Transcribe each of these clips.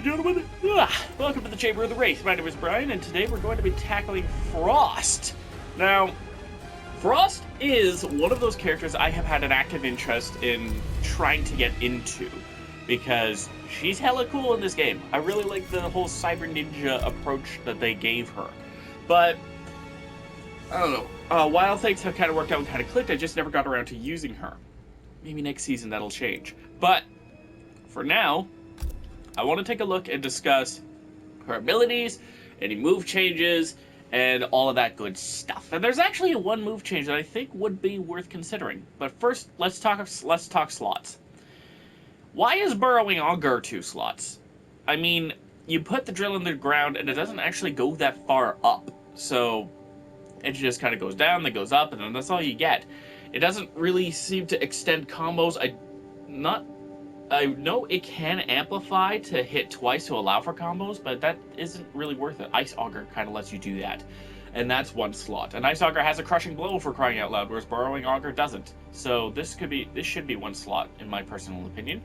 and gentlemen, welcome to the Chamber of the Race. My name is Brian, and today we're going to be tackling Frost. Now, Frost is one of those characters I have had an active interest in trying to get into, because she's hella cool in this game. I really like the whole cyber ninja approach that they gave her. But, I don't know, while things have kind of worked out and kind of clicked, I just never got around to using her. Maybe next season that'll change. But, for now, I want to take a look and discuss her abilities, any move changes, and all of that good stuff. And there's actually one move change that I think would be worth considering. But first, let's talk slots. Why is Burrowing Augur 2 slots? I mean, you put the drill in the ground and it doesn't actually go that far up. So, it just kind of goes down, then goes up, and then that's all you get. It doesn't really seem to extend combos. I know it can amplify to hit twice to allow for combos, but that isn't really worth it. Ice Augur kind of lets you do that. And that's one slot. And Ice Augur has a crushing blow for crying out loud, whereas Burrowing Augur doesn't. So this should be one slot, in my personal opinion.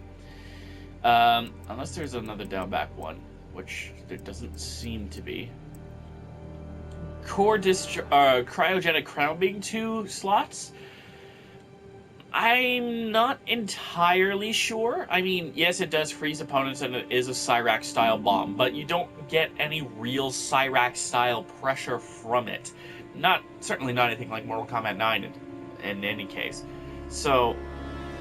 Unless there's another down back one, which there doesn't seem to be. Cryogenic Crown being 2 slots? I'm not entirely sure. I mean, yes, it does freeze opponents and it is a Cyrax-style bomb, but you don't get any real Cyrax-style pressure from it. Certainly not anything like Mortal Kombat 9 in any case. So,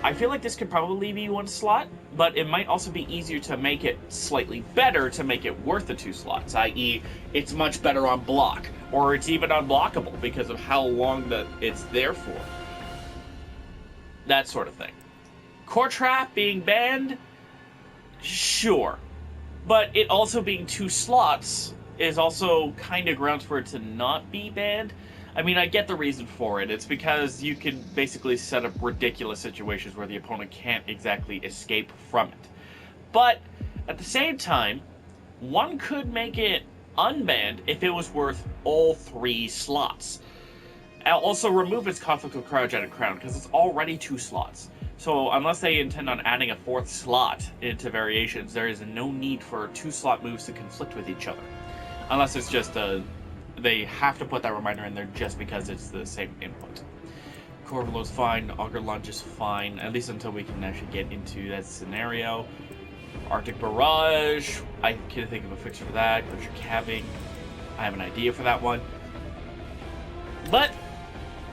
I feel like this could probably be one slot, but it might also be easier to make it slightly better to make it worth the 2 slots, i.e. it's much better on block, or it's even unblockable because of how long that it's there for. That sort of thing. Core Trap being banned? Sure. But it also being 2 slots is also kind of grounds for it to not be banned. I mean, I get the reason for it. It's because you can basically set up ridiculous situations where the opponent can't exactly escape from it. But, at the same time, one could make it unbanned if it was worth all 3 slots. I'll also remove its conflict with Cryogenic Crown, because it's already 2 slots. So unless they intend on adding a 4th slot into variations, there is no need for 2-slot moves to conflict with each other. Unless it's just they have to put that reminder in there just because it's the same input. Corvallo's fine, Augur Lunge is fine, at least until we can actually get into that scenario. Arctic Barrage, I can think of a fixer for that. Glacier Calving, I have an idea for that one. But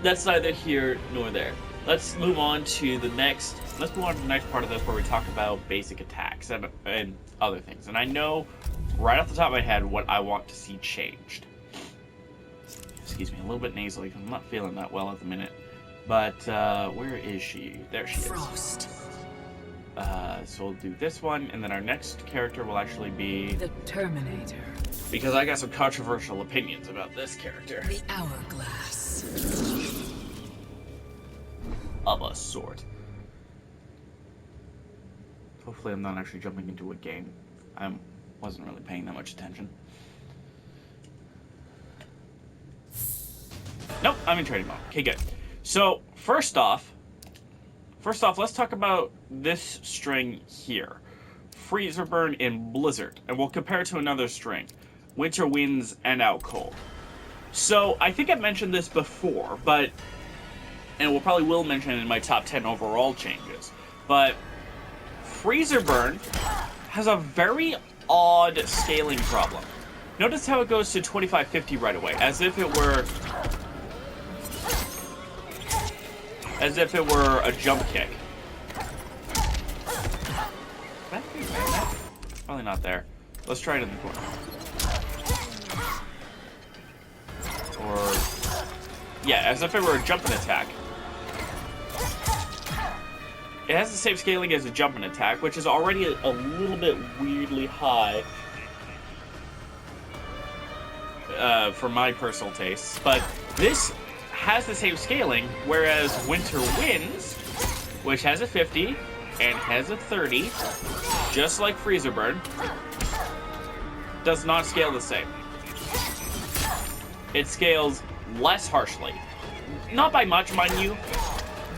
that's neither here nor there. Let's move on to the next part of this where we talk about basic attacks and other things. And I know right off the top of my head what I want to see changed. Excuse me, a little bit nasally because I'm not feeling that well at the minute. But where is she? There she is. Frost. So we'll do this one, and then our next character will actually be the Terminator. Because I got some controversial opinions about this character. The Hourglass. Of a sort. Hopefully I'm not actually jumping into a game. I wasn't really paying that much attention. Nope, I'm in trading mode. Okay, good. So, first off, let's talk about this string here. Freezer Burn in Blizzard. And we'll compare it to another string. Winter Winds and Out Cold. So, I think I mentioned this before, but... and we'll probably mention it in my top 10 overall changes. But Freezer Burn has a very odd scaling problem. Notice how it goes to 2550 right away, as if it were a jump kick. Probably not there. Let's try it in the corner. Or yeah, as if it were a jumping attack. It has the same scaling as a jumping attack, which is already a little bit weirdly high for my personal tastes. But this has the same scaling, whereas Winter Winds, which has a 50 and has a 30, just like Freezer Burn, does not scale the same. It scales less harshly. Not by much, mind you,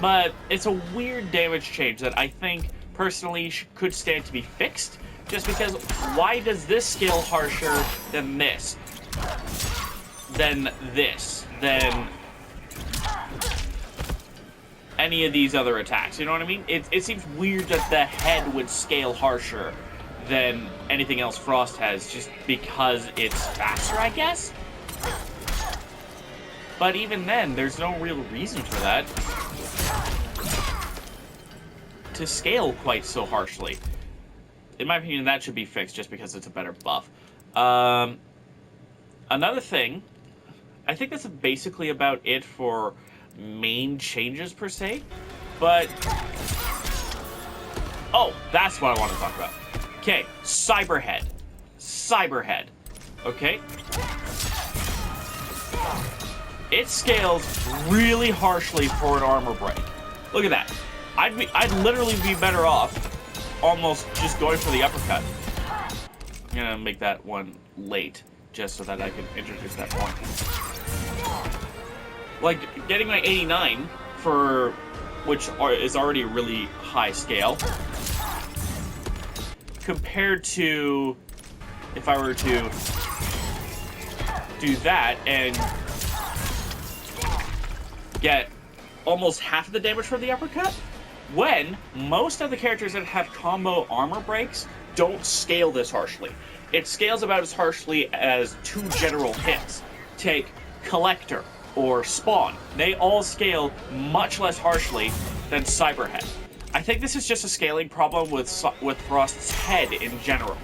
but it's a weird damage change that I think personally could stand to be fixed. Just because, why does this scale harsher than this? Than this? Than any of these other attacks? You know what I mean? It seems weird that the head would scale harsher than anything else Frost has, just because it's faster, I guess? But even then, there's no real reason for that to scale quite so harshly. In my opinion, that should be fixed just because it's a better buff. Another thing, I think that's basically about it for main changes per se, but... Oh, that's what I want to talk about. Okay, Cyberhead. Cyberhead. Okay? It scales really harshly for an armor break. Look at that. I'd literally be better off almost just going for the uppercut. I'm gonna make that one late, just so that I can introduce that point. Like, getting my 89 for, which is already a really high scale, compared to if I were to do that and get almost half of the damage from the uppercut, when most of the characters that have combo armor breaks don't scale this harshly. It scales about as harshly as 2 general hits. Take Collector or Spawn. They all scale much less harshly than Cyberhead. I think this is just a scaling problem with Frost's head in general.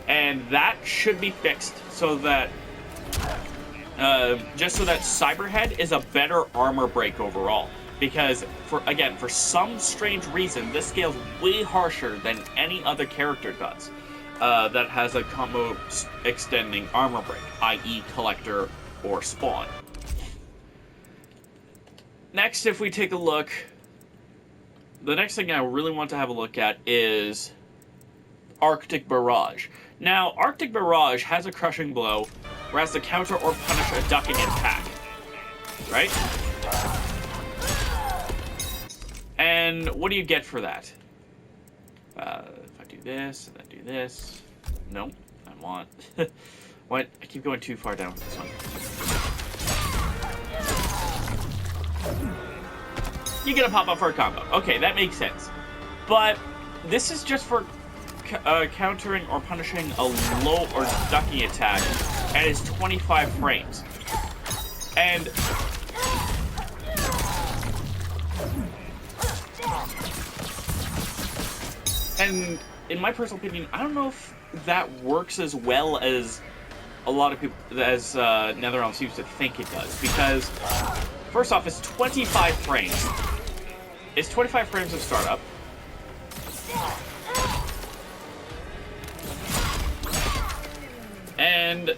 And that should be fixed so that just so that Cyberhead is a better armor break overall. Because, for some strange reason, this scales way harsher than any other character does that has a combo extending armor break, i.e. Collector or Spawn. Next, if we take a look, the next thing I really want to have a look at is Arctic Barrage. Now, Arctic Barrage has a crushing blow, whereas to counter or punish a ducking attack. Right? And what do you get for that? If I do this, and then do this... Nope, I want... What? I keep going too far down with this one. You get a pop-up for a combo. Okay, that makes sense. But this is just for countering or punishing a low or ducking attack, and it's 25 frames. And in my personal opinion, I don't know if that works as well as a lot of people, as NetherRealm seems to think it does. Because, first off, it's 25 frames. It's 25 frames of startup. And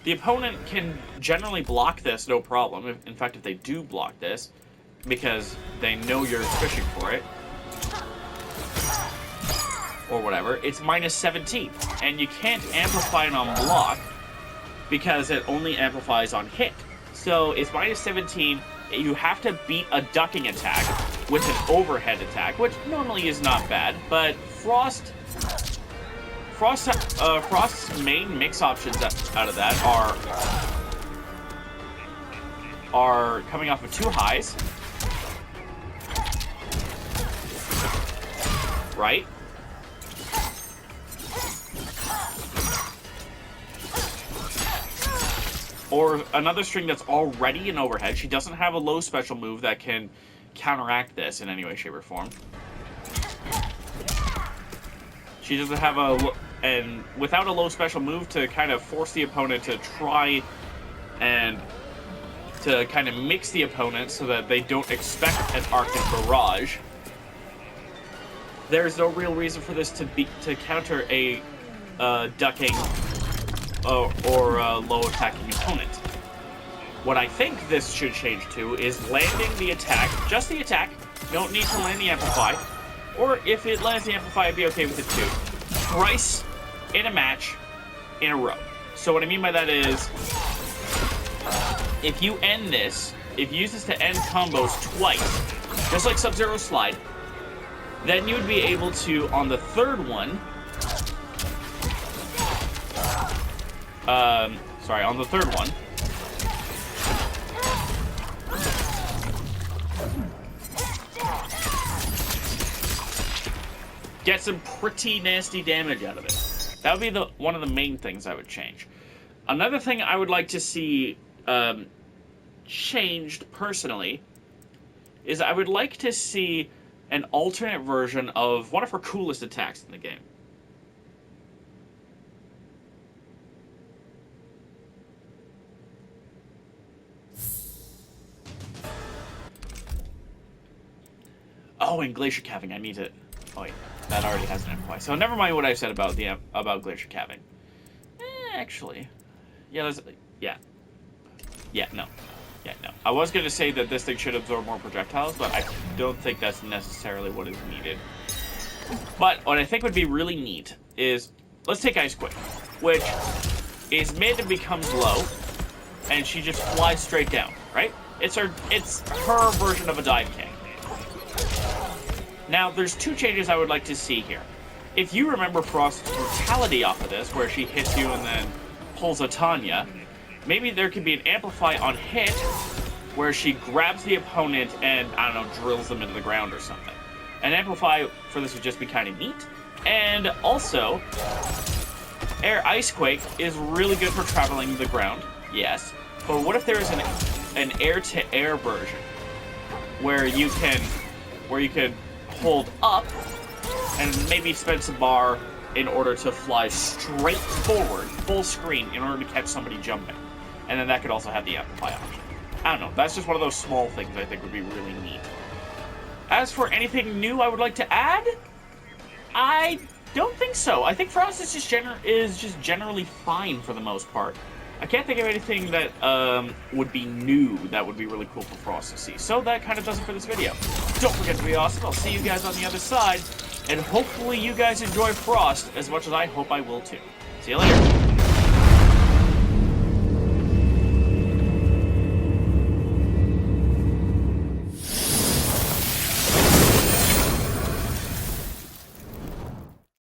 the opponent can generally block this, no problem. In fact, if they do block this, because they know you're fishing for it, or whatever, it's minus 17. And you can't amplify it on block, because it only amplifies on hit. So it's minus 17, you have to beat a ducking attack with an overhead attack, which normally is not bad, but Frost's main mix options out of that are coming off of 2 highs, right? Or another string that's already an overhead. She doesn't have a low special move that can counteract this in any way, shape, or form. She doesn't have and without a low special move to kind of force the opponent to try and to kind of mix the opponent so that they don't expect an Arctic Barrage, there's no real reason for this to counter a ducking or a low attacking opponent. What I think this should change to is landing the attack, just the attack, don't need to land the amplify, or if it lands the amplify, I'd be okay with it too, thrice in a match in a row. So what I mean by that is, if you end this, if you use this to end combos twice, just like Sub-Zero Slide, Then you would be able to, on the third one, on the third one, get some pretty nasty damage out of it. That would be one of the main things I would change. Another thing I would like to see changed personally is I would like to see an alternate version of one of her coolest attacks in the game. Oh, and glacier calving. I need to. Oh wait, that already has an amplify. So never mind what I said about glacier calving. Actually, yeah, no. I was going to say that this thing should absorb more projectiles, but I don't think that's necessarily what is needed. But what I think would be really neat is, let's take Ice Quake, which is mid and becomes low, and she just flies straight down, right? It's her version of a dive kick. Now, there's two changes I would like to see here. If you remember Frost's brutality off of this, where she hits you and then pulls a Tanya, maybe there could be an amplify on hit, where she grabs the opponent and, I don't know, drills them into the ground or something. An amplify for this would just be kind of neat. And also, Air Ice Quake is really good for traveling the ground, yes. But what if there is an air-to-air version, where you can hold up and maybe spend some bar in order to fly straight forward, full screen, in order to catch somebody jumping. And then that could also have the amplify option. I don't know, that's just one of those small things I think would be really neat. As for anything new I would like to add, I don't think so. I think Frost is just generally fine for the most part. I can't think of anything that would be new that would be really cool for Frost to see. So that kind of does it for this video. Don't forget to be awesome. I'll see you guys on the other side. And hopefully you guys enjoy Frost as much as I hope I will too. See you later.